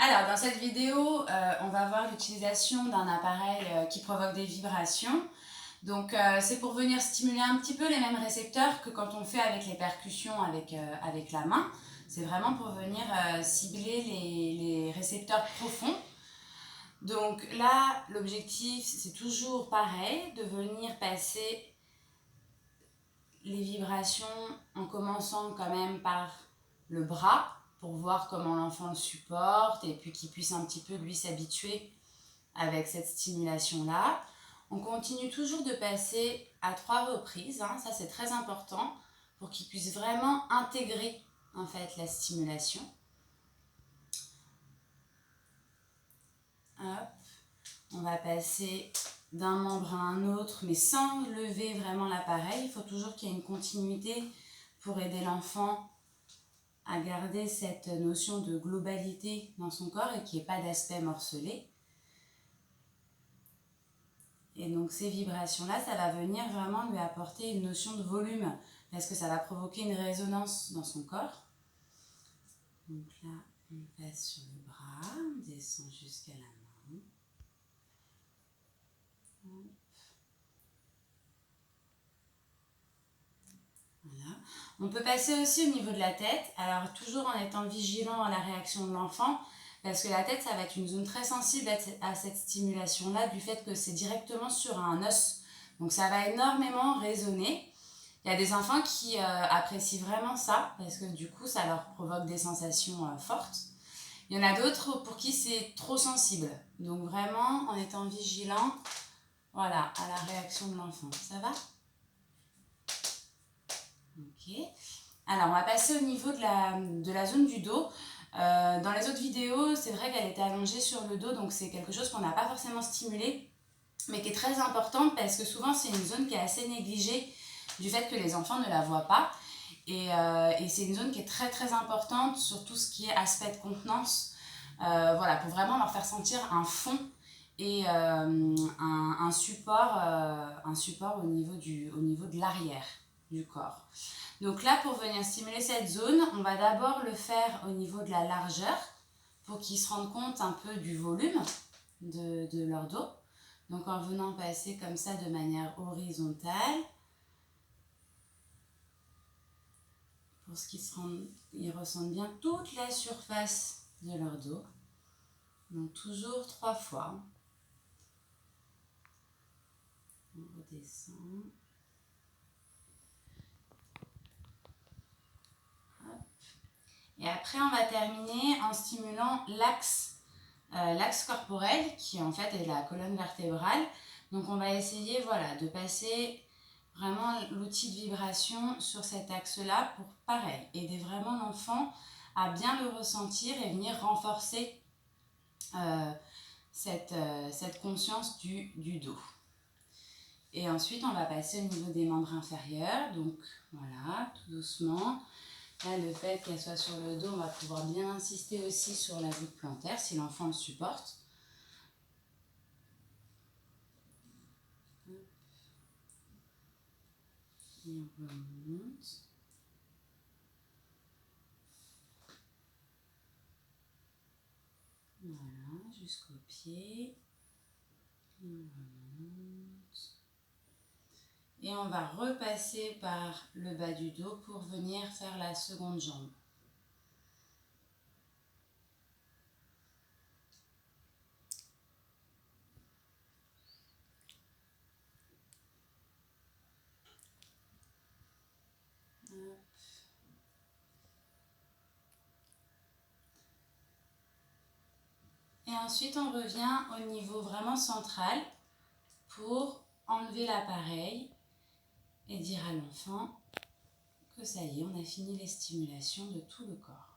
Alors, dans cette vidéo, on va voir l'utilisation d'un appareil qui provoque des vibrations. Donc, c'est pour venir stimuler un petit peu les mêmes récepteurs que quand on fait avec les percussions avec la main. C'est vraiment pour venir cibler les récepteurs profonds. Donc là, l'objectif, c'est toujours pareil, de venir passer les vibrations en commençant quand même par le bras pour voir comment l'enfant le supporte et puis qu'il puisse un petit peu lui s'habituer avec cette stimulation-là. On continue toujours de passer à 3 reprises, hein, ça c'est très important pour qu'il puisse vraiment intégrer en fait la stimulation. Hop. On va passer d'un membre à un autre, mais sans lever vraiment l'appareil. Il faut toujours qu'il y ait une continuité pour aider l'enfant à garder cette notion de globalité dans son corps et qu'il n'y ait pas d'aspect morcelé. Et donc ces vibrations-là, ça va venir vraiment lui apporter une notion de volume parce que ça va provoquer une résonance dans son corps. Donc là, on passe sur le bras, on descend jusqu'à la main. Voilà. On peut passer aussi au niveau de la tête, alors toujours en étant vigilant à la réaction de l'enfant, parce que la tête, ça va être une zone très sensible à cette stimulation-là, du fait que c'est directement sur un os. Donc ça va énormément résonner. Il y a des enfants qui apprécient vraiment ça, parce que du coup, ça leur provoque des sensations fortes. Il y en a d'autres pour qui c'est trop sensible. Donc vraiment, en étant vigilant, voilà, à la réaction de l'enfant. Ça va ? Ok. Alors, on va passer au niveau de la zone du dos. Dans les autres vidéos, c'est vrai qu'elle était allongée sur le dos, donc c'est quelque chose qu'on n'a pas forcément stimulé, mais qui est très importante parce que souvent, c'est une zone qui est assez négligée du fait que les enfants ne la voient pas. Et c'est une zone qui est très très importante sur tout ce qui est aspect de contenance, voilà, pour vraiment leur faire sentir un fond et un support au niveau de l'arrière du corps. Donc là, pour venir stimuler cette zone, on va d'abord le faire au niveau de la largeur pour qu'ils se rendent compte un peu du volume de leur dos. Donc en venant passer comme ça de manière horizontale, pour ce qu'ils ressentent bien toute la surface de leur dos. Donc toujours 3 fois. On redescend. Hop. Et après, on va terminer en stimulant l'axe corporel, qui en fait est la colonne vertébrale. Donc on va essayer voilà, de passer vraiment l'outil de vibration sur cet axe-là pour, pareil, aider vraiment l'enfant à bien le ressentir et venir renforcer cette conscience du dos. Et ensuite, on va passer au niveau des membres inférieurs. Donc voilà, tout doucement. Là, le fait qu'elle soit sur le dos, on va pouvoir bien insister aussi sur la voûte plantaire si l'enfant le supporte. Et on remonte. Voilà, jusqu'au pied. Et on remonte. Et on va repasser par le bas du dos pour venir faire la seconde jambe. Hop. Et ensuite, on revient au niveau vraiment central pour enlever l'appareil et dire à l'enfant que ça y est, on a fini les stimulations de tout le corps.